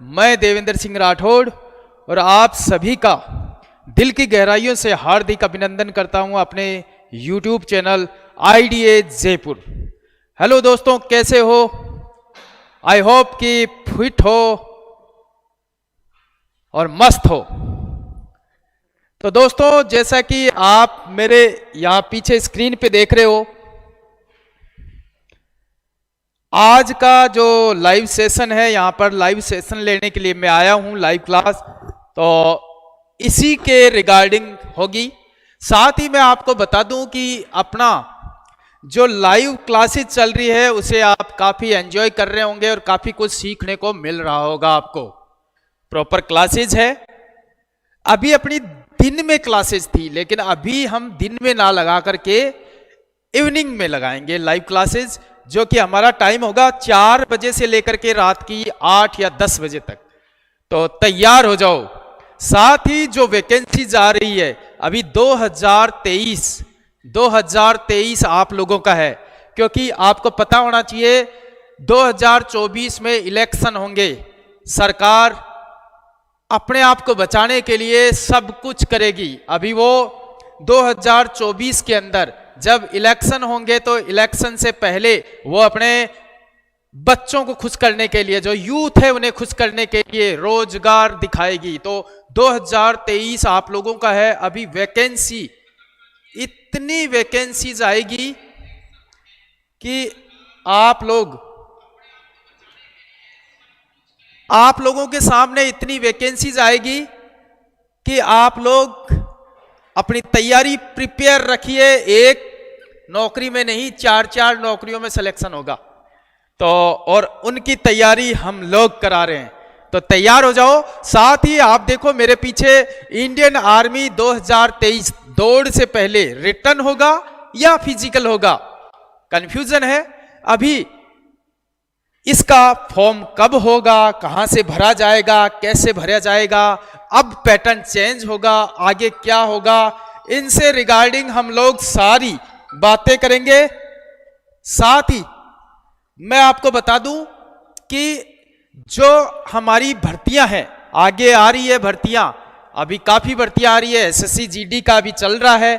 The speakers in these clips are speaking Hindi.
मैं देवेंद्र सिंह राठौड़ और आप सभी का दिल की गहराइयों से हार्दिक अभिनंदन करता हूं अपने YouTube channel IDA Jaipur. Hello दोस्तों, कैसे हो? आई होप कि फिट हो और मस्त हो। तो दोस्तों, जैसा कि आप मेरे यहाँ पीछे स्क्रीन पे देख रहे हो, आज का जो लाइव सेशन है, यहाँ पर लाइव सेशन लेने के लिए मैं आया हूँ, लाइव क्लास, तो इसी के रिगार्डिंग होगी। साथ ही मैं आपको बता दूं कि अपना जो लाइव क्लासेस चल रही है उसे आप काफ़ी एंजॉय कर रहे होंगे और काफ़ी कुछ सीखने को मिल रहा होगा आपको। प्रॉपर क्लासेज है। अभी अपनी दिन में क्लासेज थी, लेकिन अभी हम दिन में ना लगा करके इवनिंग में लगाएंगे लाइव क्लासेज, जो कि हमारा टाइम होगा 4 बजे से लेकर के रात की 8 या 10 बजे तक। तो तैयार हो जाओ। साथ ही जो वैकेंसीज आ रही है अभी 2023 आप लोगों का है, क्योंकि आपको पता होना चाहिए 2024 में इलेक्शन होंगे। सरकार अपने आप को बचाने के लिए सब कुछ करेगी। अभी वो 2024 के अंदर जब इलेक्शन होंगे तो इलेक्शन से पहले वो अपने बच्चों को खुश करने के लिए, जो यूथ है उन्हें खुश करने के लिए रोजगार दिखाएगी। तो 2023 आप लोगों का है। अभी वैकेंसी, इतनी वैकेंसीज आएगी कि आप लोगों के सामने इतनी वैकेंसीज आएगी कि आप लोग अपनी तैयारी प्रिपेयर रखिए। एक नौकरी में नहीं, 4 नौकरियों में सिलेक्शन होगा। तो और उनकी तैयारी हम लोग करा रहे हैं, तो तैयार हो जाओ। साथ ही आप देखो मेरे पीछे, इंडियन आर्मी 2023 दौड़ से पहले रिटन होगा या फिजिकल होगा, कंफ्यूजन है अभी। इसका फॉर्म कब होगा, कहां से भरा जाएगा, कैसे भरा जाएगा, अब पैटर्न चेंज होगा, आगे क्या होगा, इनसे रिगार्डिंग हम लोग सारी बातें करेंगे। साथ ही मैं आपको बता दूं कि जो हमारी भर्तियां हैं, आगे आ रही है भर्तियां, अभी काफी भर्तियां आ रही है। एसएससी जीडी का भी चल रहा है,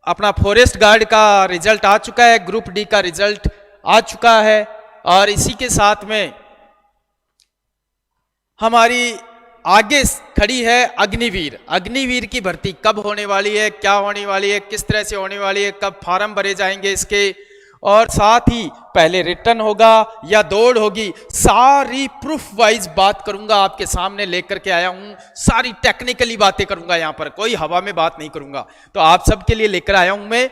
अपना फॉरेस्ट गार्ड का रिजल्ट आ चुका है, ग्रुप डी का रिजल्ट आ चुका है, और इसी के साथ में हमारी आगे खड़ी है अग्निवीर। अग्निवीर की भर्ती कब होने वाली है, क्या होने वाली है, किस तरह से होने वाली है, कब फार्म भरे जाएंगे इसके, और साथ ही पहले रिटर्न होगा या दौड़ होगी, सारी प्रूफ वाइज बात करूंगा, आपके सामने लेकर के आया हूं। सारी टेक्निकली बातें करूंगा, यहां पर कोई हवा में बात नहीं करूंगा। तो आप सबके लिए लेकर आया हूं मैं,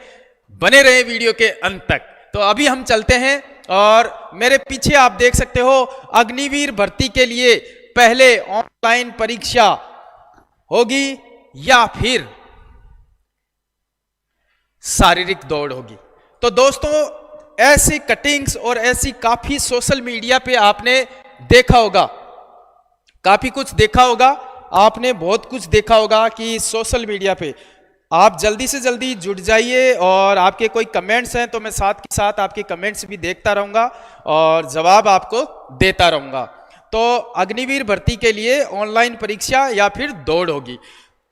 बने रहे वीडियो के अंत तक। तो अभी हम चलते हैं, और मेरे पीछे आप देख सकते हो, अग्निवीर भर्ती के लिए पहले ऑनलाइन परीक्षा होगी या फिर शारीरिक दौड़ होगी। तो दोस्तों, ऐसी कटिंग्स और ऐसी काफी सोशल मीडिया पे आपने देखा होगा, काफी कुछ देखा होगा, आपने बहुत कुछ देखा होगा कि सोशल मीडिया पे आप जल्दी से जल्दी जुड़ जाइए। और आपके कोई कमेंट्स हैं तो मैं साथ के साथ आपके कमेंट्स भी देखता रहूंगा और जवाब आपको देता रहूंगा। तो अग्निवीर भर्ती के लिए ऑनलाइन परीक्षा या फिर दौड़ होगी।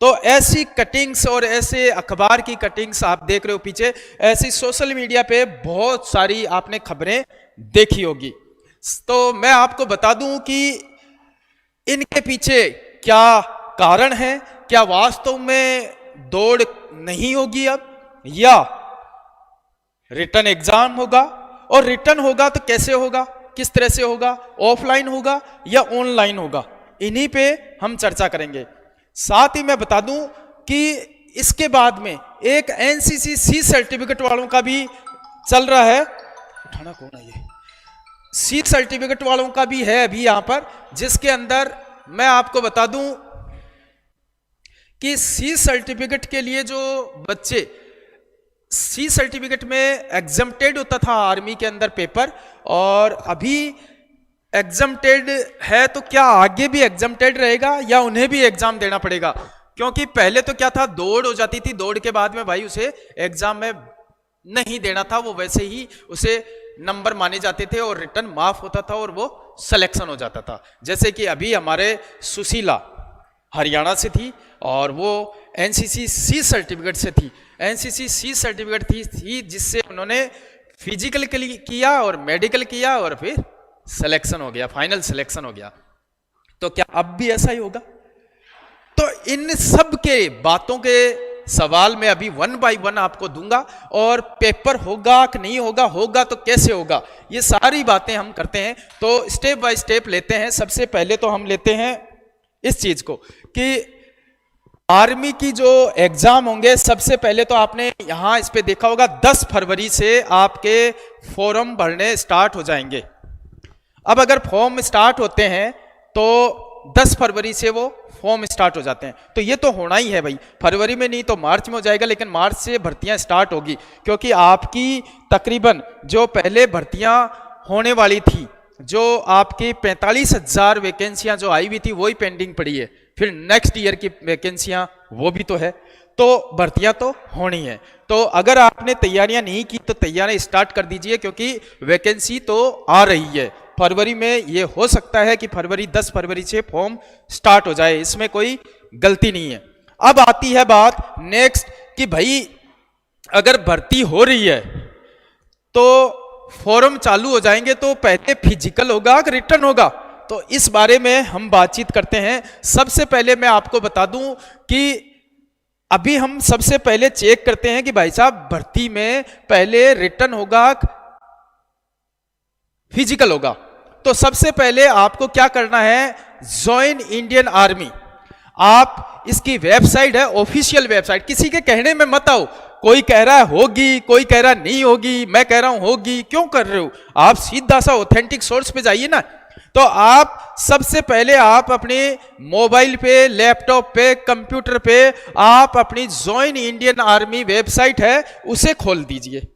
तो ऐसी कटिंग्स और ऐसे अखबार की कटिंग्स आप देख रहे हो पीछे, ऐसी सोशल मीडिया पे बहुत सारी आपने खबरें देखी होगी। तो मैं आपको बता दूं कि इनके पीछे क्या कारण है, क्या वास्तव में दौड़ नहीं होगी अब, या रिटर्न एग्जाम होगा, और रिटर्न होगा तो कैसे होगा, किस तरह से होगा, ऑफलाइन होगा या ऑनलाइन होगा, इन्हीं पे हम चर्चा करेंगे। साथ ही मैं बता दूं कि इसके बाद में एक एनसीसी सी सर्टिफिकेट वालों का भी चल रहा है। उठाना कौन है ये? सी सर्टिफिकेट वालों का भी है अभी यहां पर, जिसके अंदर मैं आपको बता दूं कि सी सर्टिफिकेट के लिए जो बच्चे, सी सर्टिफिकेट में एग्जम्प्टेड होता था आर्मी के अंदर पेपर, और अभी एग्जम्प्टेड है, तो क्या आगे भी एग्जम्प्टेड रहेगा या उन्हें भी एग्जाम देना पड़ेगा? क्योंकि पहले तो क्या था, दौड़ हो जाती थी, दौड़ के बाद में भाई उसे एग्जाम में नहीं देना था, वो वैसे ही उसे नंबर माने जाते थे और रिटर्न माफ होता था और वो सिलेक्शन हो जाता था। जैसे कि अभी हमारे सुशीला हरियाणा से थी और वो एनसीसी सी सर्टिफिकेट से थी। एनसीसी सी सर्टिफिकेट थी जिससे उन्होंने फिजिकल किया और मेडिकल किया और फिर सिलेक्शन हो गया, फाइनल सिलेक्शन हो गया। तो क्या अब भी ऐसा ही होगा? तो इन सब के बातों के सवाल मैं अभी 1 बाय 1 आपको दूंगा और पेपर होगा कि नहीं होगा, होगा तो कैसे होगा, ये सारी बातें हम करते हैं। तो स्टेप बाय स्टेप लेते हैं। सबसे पहले तो हम लेते हैं इस चीज को कि आर्मी की जो एग्जाम होंगे, सबसे पहले तो आपने यहां इस पे देखा होगा 10 फरवरी से आपके फॉर्म भरने स्टार्ट हो जाएंगे। अब अगर फॉर्म स्टार्ट होते हैं तो 10 फरवरी से वो फॉर्म स्टार्ट हो जाते हैं। तो ये तो होना ही है भाई, फरवरी में नहीं तो मार्च में हो जाएगा, लेकिन मार्च से भर्तियां स्टार्ट होगी क्योंकि आपकी तकरीबन जो पहले भर्तियां होने वाली थी, जो आपकी 45,000 वैकेंसियां जो आई हुई थी वही पेंडिंग पड़ी है। फिर नेक्स्ट ईयर की वैकेंसियां वो भी तो है, तो भर्तियां तो होनी है। तो अगर आपने तैयारियां नहीं की तो तैयारियां स्टार्ट कर दीजिए क्योंकि वैकेंसी तो आ रही है। फरवरी में ये हो सकता है कि 10 फरवरी से फॉर्म स्टार्ट हो जाए, इसमें कोई गलती नहीं है। अब आती है बात नेक्स्ट कि भाई अगर भर्ती हो रही है तो फॉर्म चालू हो जाएंगे तो पहले फिजिकल होगा कि रिटर्न होगा, तो इस बारे में हम बातचीत करते हैं। सबसे पहले मैं आपको बता दूं कि अभी हम सबसे पहले चेक करते हैं कि भाई साहब भर्ती में पहले रिटर्न होगा फिजिकल होगा। तो सबसे पहले आपको क्या करना है, ज्वाइन इंडियन आर्मी, आप इसकी वेबसाइट है, ऑफिशियल वेबसाइट, किसी के कहने में मत आओ। कोई कह रहा है होगी, कोई कह रहा है नहीं होगी, मैं कह रहा हूं होगी, क्यों कर रहे हो? आप सीधा सा ऑथेंटिक सोर्स पे जाइए ना। तो आप सबसे पहले आप अपने मोबाइल पे, लैपटॉप पे, कंप्यूटर पे आप अपनी ज्वाइन इंडियन आर्मी वेबसाइट है उसे खोल दीजिए।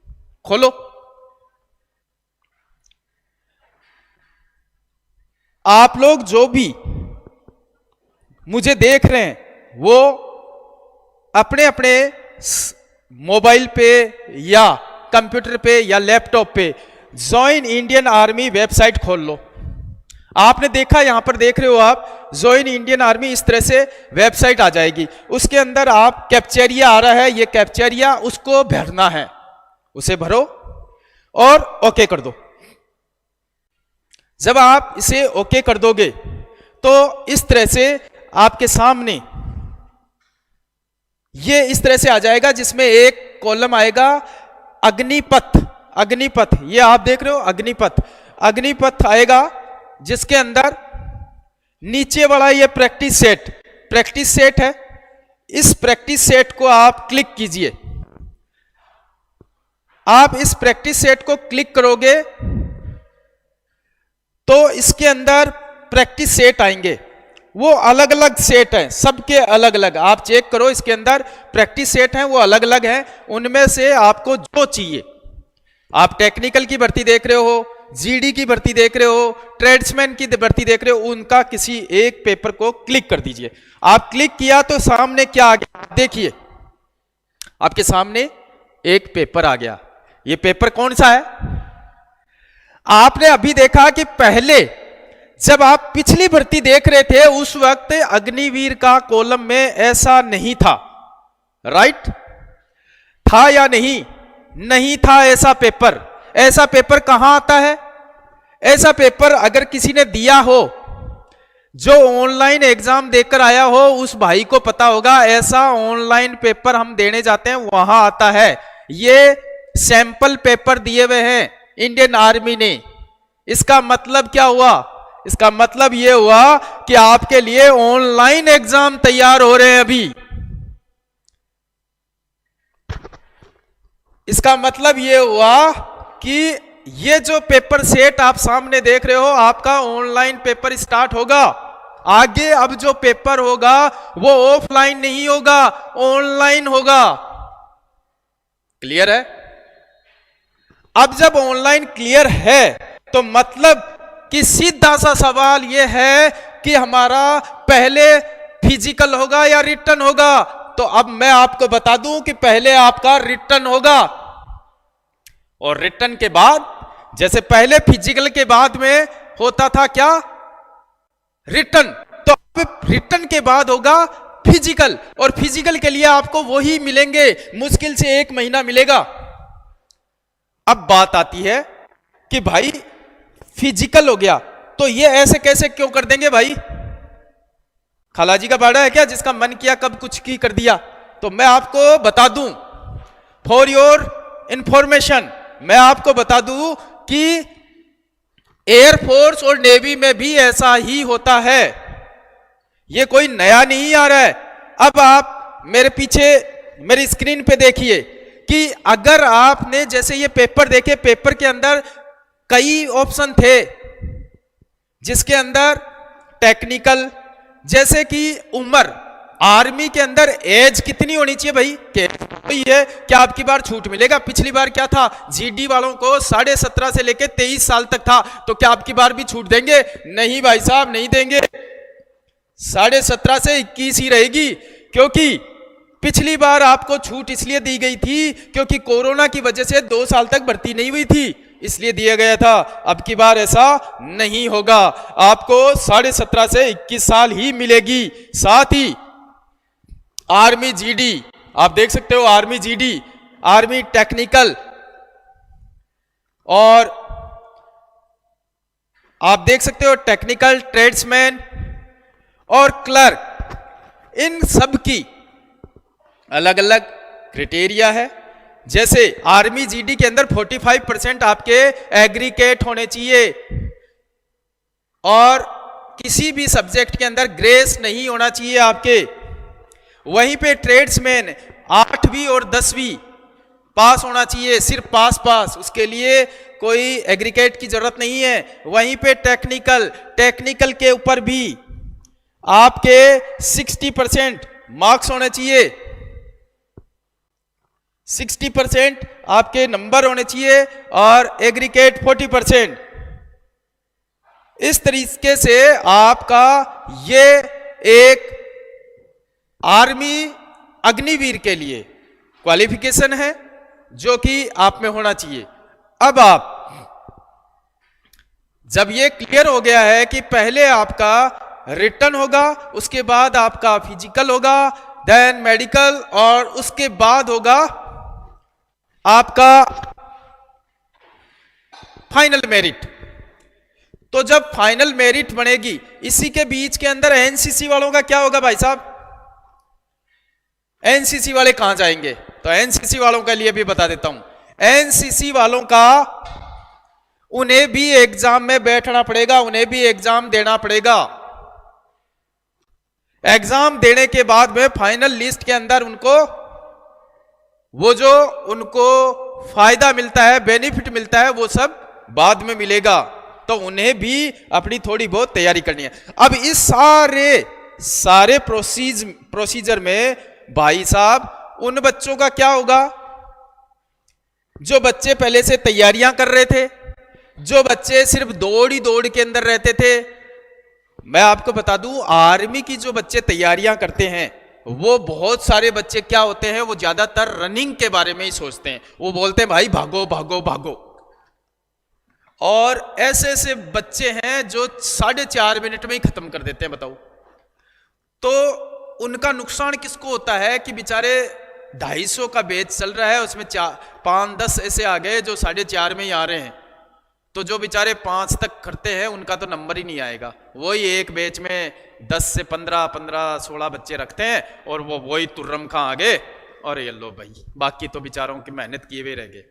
खोलो। आप लोग जो भी मुझे देख रहे हैं वो अपने अपने मोबाइल पे या कंप्यूटर पे या लैपटॉप पे ज्वाइन इंडियन आर्मी वेबसाइट खोल लो। आपने देखा, यहां पर देख रहे हो आप ज्वाइन इंडियन आर्मी, इस तरह से वेबसाइट आ जाएगी। उसके अंदर आप कैप्चरिया आ रहा है, ये कैप्चरिया उसको भरना है, उसे भरो और ओके कर दो। जब आप इसे ओके कर दोगे तो इस तरह से आपके सामने ये इस तरह से आ जाएगा जिसमें एक कॉलम आएगा अग्निपथ। अग्निपथ ये आप देख रहे हो, अग्निपथ। अग्निपथ आएगा जिसके अंदर नीचे वाला ये प्रैक्टिस सेट है। इस प्रैक्टिस सेट को आप क्लिक कीजिए। आप इस प्रैक्टिस सेट को क्लिक करोगे तो इसके अंदर प्रैक्टिस सेट आएंगे। वो अलग अलग सेट हैं, सबके अलग अलग, आप चेक करो इसके अंदर प्रैक्टिस सेट हैं, वो अलग अलग हैं। उनमें से आपको जो चाहिए, आप टेक्निकल की भर्ती देख रहे हो, जीडी की भर्ती देख रहे हो, ट्रेड्समैन की भर्ती देख रहे हो, उनका किसी एक पेपर को क्लिक कर दीजिए। आप क्लिक किया तो सामने क्या आ गया, देखिए आपके सामने एक पेपर आ गया। ये पेपर कौन सा है? आपने अभी देखा कि पहले जब आप पिछली भर्ती देख रहे थे उस वक्त अग्निवीर का कॉलम में ऐसा नहीं था, राइट? था या नहीं? नहीं था ऐसा पेपर। ऐसा पेपर कहां आता है? ऐसा पेपर अगर किसी ने दिया हो, जो ऑनलाइन एग्जाम देकर आया हो, उस भाई को पता होगा ऐसा ऑनलाइन पेपर हम देने जाते हैं वहां आता है। ये सैंपल पेपर दिए हुए हैं इंडियन आर्मी ने। इसका मतलब क्या हुआ? इसका मतलब यह हुआ कि आपके लिए ऑनलाइन एग्जाम तैयार हो रहे हैं अभी। इसका मतलब यह हुआ कि ये जो पेपर सेट आप सामने देख रहे हो, आपका ऑनलाइन पेपर स्टार्ट होगा। आगे अब जो पेपर होगा वो ऑफलाइन नहीं होगा, ऑनलाइन होगा। क्लियर है? अब जब ऑनलाइन क्लियर है तो मतलब कि सीधा सा सवाल यह है कि हमारा पहले फिजिकल होगा या रिटर्न होगा। तो अब मैं आपको बता दूं कि पहले आपका रिटर्न होगा और रिटर्न के बाद जैसे पहले फिजिकल के बाद में होता था क्या, रिटन, तो अब रिटन के बाद होगा फिजिकल, और फिजिकल के लिए आपको वही मिलेंगे, मुश्किल से 1 महीना मिलेगा। अब बात आती है कि भाई फिजिकल हो गया तो ये ऐसे कैसे क्यों कर देंगे भाई, खालाजी का बाड़ा है क्या जिसका मन किया कब कुछ की कर दिया। तो मैं आपको बता दूं, फॉर योर इंफॉर्मेशन, मैं आपको बता दूं कि एयरफोर्स और नेवी में भी ऐसा ही होता है, ये कोई नया नहीं आ रहा है। अब आप मेरे पीछे मेरी स्क्रीन पे देखिए कि अगर आपने जैसे ये पेपर देखे, पेपर के अंदर कई ऑप्शन थे जिसके अंदर टेक्निकल, जैसे कि उम्र, आर्मी के अंदर एज कितनी होनी चाहिए भाई, है क्या आपकी बार छूट मिलेगा। पिछली बार क्या था, जीडी वालों को 17.5 से लेकर 23 साल तक था, तो क्या आपकी बार भी छूट देंगे, नहीं भाई साहब नहीं देंगे, 17.5 से 21 ही रहेगी। क्योंकि पिछली बार आपको छूट इसलिए दी गई थी क्योंकि कोरोना की वजह से 2 साल तक भर्ती नहीं हुई थी, इसलिए दिया गया था। अब की बार ऐसा नहीं होगा, आपको 17.5 से 21 साल ही मिलेगी। साथ ही आर्मी जीडी आप देख सकते हो, आर्मी जीडी, आर्मी टेक्निकल, और आप देख सकते हो टेक्निकल ट्रेड्समैन और क्लर्क, इन सब की अलग अलग क्राइटेरिया है। जैसे आर्मी जीडी के अंदर 45% आपके एग्रीगेट होने चाहिए, और किसी भी सब्जेक्ट के अंदर ग्रेस नहीं होना चाहिए आपके। वहीं पे ट्रेड्समैन 8वीं और 10वीं पास होना चाहिए, सिर्फ पास, उसके लिए कोई एग्रीगेट की जरूरत नहीं है। वहीं पे टेक्निकल के ऊपर भी आपके 60% मार्क्स होने चाहिए, 60% आपके नंबर होने चाहिए, और एग्रीगेट 40%। इस तरीके से आपका ये एक आर्मी अग्निवीर के लिए क्वालिफिकेशन है जो कि आप में होना चाहिए। अब आप जब ये क्लियर हो गया है कि पहले आपका रिटन होगा, उसके बाद आपका फिजिकल होगा, देन मेडिकल, और उसके बाद होगा आपका फाइनल मेरिट। तो जब फाइनल मेरिट बनेगी, इसी के बीच के अंदर एनसीसी वालों का क्या होगा भाई साहब, एनसीसी वाले कहां जाएंगे, तो एनसीसी वालों के लिए भी बता देता हूं। एनसीसी वालों का उन्हें भी एग्जाम में बैठना पड़ेगा, उन्हें भी एग्जाम देना पड़ेगा। एग्जाम देने के बाद में फाइनल लिस्ट के अंदर उनको वो जो उनको फायदा मिलता है, बेनिफिट मिलता है, वो सब बाद में मिलेगा। तो उन्हें भी अपनी थोड़ी बहुत तैयारी करनी है। अब इस सारे प्रोसीजर में भाई साहब उन बच्चों का क्या होगा जो बच्चे पहले से तैयारियां कर रहे थे, जो बच्चे सिर्फ दौड़ के अंदर रहते थे। मैं आपको बता दूं, आर्मी की जो बच्चे तैयारियां करते हैं, वो बहुत सारे बच्चे क्या होते हैं, वो ज्यादातर रनिंग के बारे में ही सोचते हैं। वो बोलते हैं भाई भागो भागो भागो, और ऐसे बच्चे हैं जो 4.5 मिनट में ही खत्म कर देते हैं। बताओ, तो उनका नुकसान किसको होता है कि बेचारे 250 का बैच चल रहा है, उसमें 5-10 ऐसे आ गए जो 4.5 में ही आ रहे हैं। तो जो बेचारे 5 तक करते हैं उनका तो नंबर ही नहीं आएगा। वही एक बैच में 10 से 15-16 बच्चे रखते हैं, और वो वही तुर्रम खां आगे, और ये लो भाई, बाकी तो बेचारों की मेहनत किए हुए रह गए।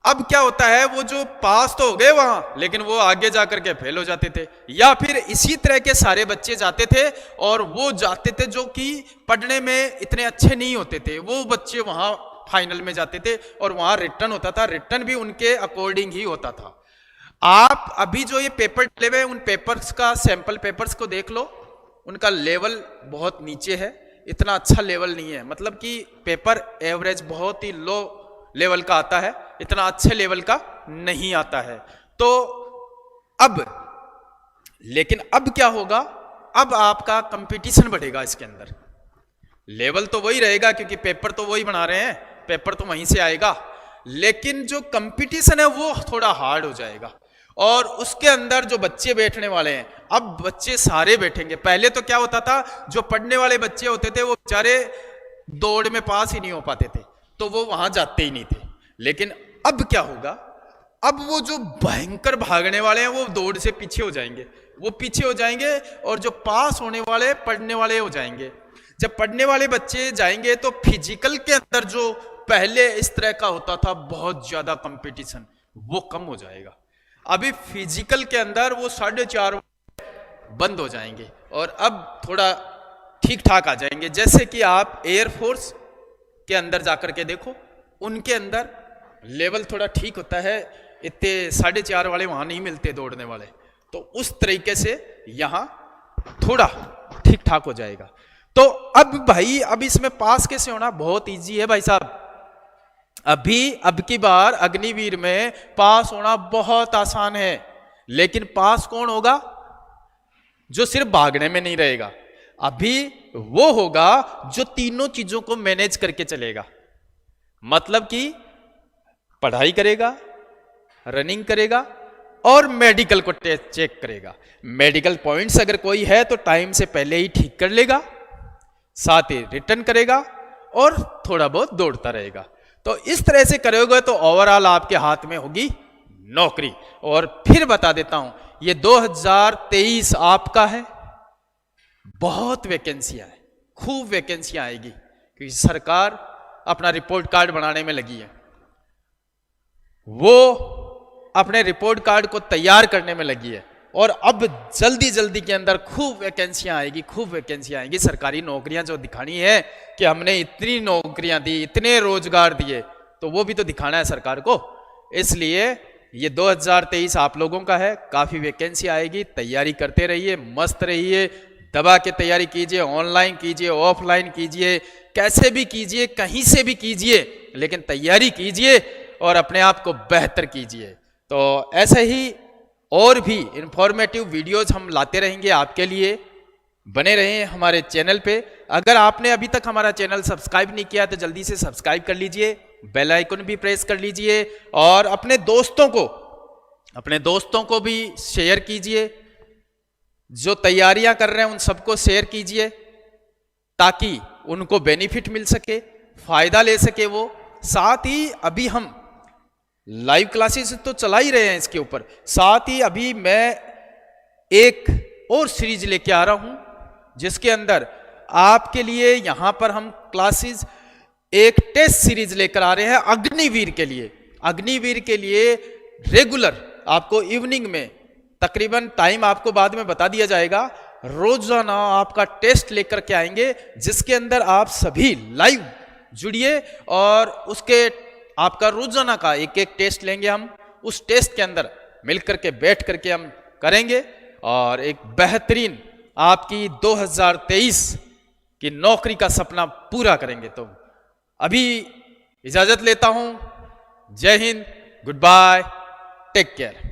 अब क्या होता है, वो जो पास तो हो गए वहां, लेकिन वो आगे जाकर के फेल हो जाते थे, या फिर इसी तरह के सारे बच्चे जाते थे, और वो जाते थे जो कि पढ़ने में इतने अच्छे नहीं होते थे, वो बच्चे वहां फाइनल में जाते थे, और वहां रिटर्न होता था, रिटर्न भी उनके अकॉर्डिंग ही होता था। आप अभी जो ये पेपर डले हुए, उन पेपर्स का सैंपल पेपर्स को देख लो, उनका लेवल बहुत नीचे है, इतना अच्छा लेवल नहीं है। मतलब कि पेपर एवरेज बहुत ही लो लेवल का आता है, इतना अच्छे लेवल का नहीं आता है। तो लेकिन अब क्या होगा, अब आपका कंपटीशन बढ़ेगा इसके अंदर। लेवल तो वही रहेगा क्योंकि पेपर तो वही बना रहे हैं, पेपर तो वहीं से आएगा, लेकिन जो कंपटीशन है वो थोड़ा हार्ड हो जाएगा। और उसके अंदर जो बच्चे बैठने वाले हैं, अब बच्चे सारे बैठेंगे। पहले तो क्या होता था, जो पढ़ने वाले बच्चे होते थे वो बेचारे दौड़ में पास ही नहीं हो पाते थे, तो वो वहां जाते ही नहीं थे। लेकिन अब क्या होगा, अब वो जो भयंकर भागने वाले हैं वो दौड़ से पीछे हो जाएंगे, वो पीछे हो जाएंगे, और जो पास होने वाले पढ़ने वाले हो जाएंगे। जब पढ़ने वाले बच्चे जाएंगे तो फिजिकल के अंदर जो पहले इस तरह का होता था बहुत ज्यादा कंपटीशन, वो कम हो जाएगा। अभी फिजिकल के अंदर वो 4.5 बंद हो जाएंगे और अब थोड़ा ठीक ठाक आ जाएंगे। जैसे कि आप एयरफोर्स के अंदर जाकर के देखो, उनके अंदर लेवल थोड़ा ठीक होता है, इतने 4.5 वाले वहां नहीं मिलते दौड़ने वाले, तो उस तरीके से यहां थोड़ा ठीक ठाक हो जाएगा। तो अब भाई, अब इसमें पास कैसे होना, बहुत इजी है भाई साहब। अब की बार अग्निवीर में पास होना बहुत आसान है, लेकिन पास कौन होगा, जो सिर्फ भागने में नहीं रहेगा। अभी वो होगा जो तीनों चीजों को मैनेज करके चलेगा, मतलब कि पढ़ाई करेगा, रनिंग करेगा और मेडिकल को चेक करेगा। मेडिकल पॉइंट्स अगर कोई है तो टाइम से पहले ही ठीक कर लेगा, साथ ही रिटर्न करेगा और थोड़ा बहुत दौड़ता रहेगा। तो इस तरह से करोगे तो ओवरऑल आपके हाथ में होगी नौकरी। और फिर बता देता हूं, ये 2023 आपका है, बहुत वैकेंसियां है, खूब वैकेंसियां आएगी, क्योंकि सरकार अपना रिपोर्ट कार्ड बनाने में लगी है, वो अपने रिपोर्ट कार्ड को तैयार करने में लगी है। और अब जल्दी जल्दी के अंदर खूब वैकेंसियां आएगी, खूब वैकेंसियां आएगी। सरकारी नौकरियां जो दिखानी है कि हमने इतनी नौकरियां दी, इतने रोजगार दिए, तो वो भी तो दिखाना है सरकार को। इसलिए ये 2023 आप लोगों का है, काफी वैकेंसी आएगी, तैयारी करते रहिए, मस्त रहिए, दबा के तैयारी कीजिए, ऑनलाइन कीजिए, ऑफलाइन कीजिए, कैसे भी कीजिए, कहीं से भी कीजिए, लेकिन तैयारी कीजिए और अपने आप को बेहतर कीजिए। तो ऐसे ही और भी इंफॉर्मेटिव वीडियोज हम लाते रहेंगे आपके लिए, बने रहें हमारे चैनल पे। अगर आपने अभी तक हमारा चैनल सब्सक्राइब नहीं किया तो जल्दी से सब्सक्राइब कर लीजिए, बेल आइकन भी प्रेस कर लीजिए और अपने दोस्तों को भी शेयर कीजिए, जो तैयारियां कर रहे हैं उन सबको शेयर कीजिए, ताकि उनको बेनिफिट मिल सके, फायदा ले सके वो। साथ ही अभी हम लाइव क्लासेस तो चला ही रहे हैं इसके ऊपर, साथ ही अभी मैं एक और सीरीज लेके आ रहा हूं, जिसके अंदर आपके लिए यहां पर हम क्लासेस एक टेस्ट सीरीज लेकर आ रहे हैं अग्निवीर के लिए। अग्निवीर के लिए रेगुलर आपको इवनिंग में, तकरीबन टाइम आपको बाद में बता दिया जाएगा, रोजाना आपका टेस्ट लेकर के आएंगे, जिसके अंदर आप सभी लाइव जुड़िए और उसके आपका रोजाना का एक एक टेस्ट लेंगे हम। उस टेस्ट के अंदर मिलकर के बैठ करके हम करेंगे और एक बेहतरीन आपकी 2023 की नौकरी का सपना पूरा करेंगे। तो अभी इजाजत लेता हूं, Jai Hind, goodbye, take care.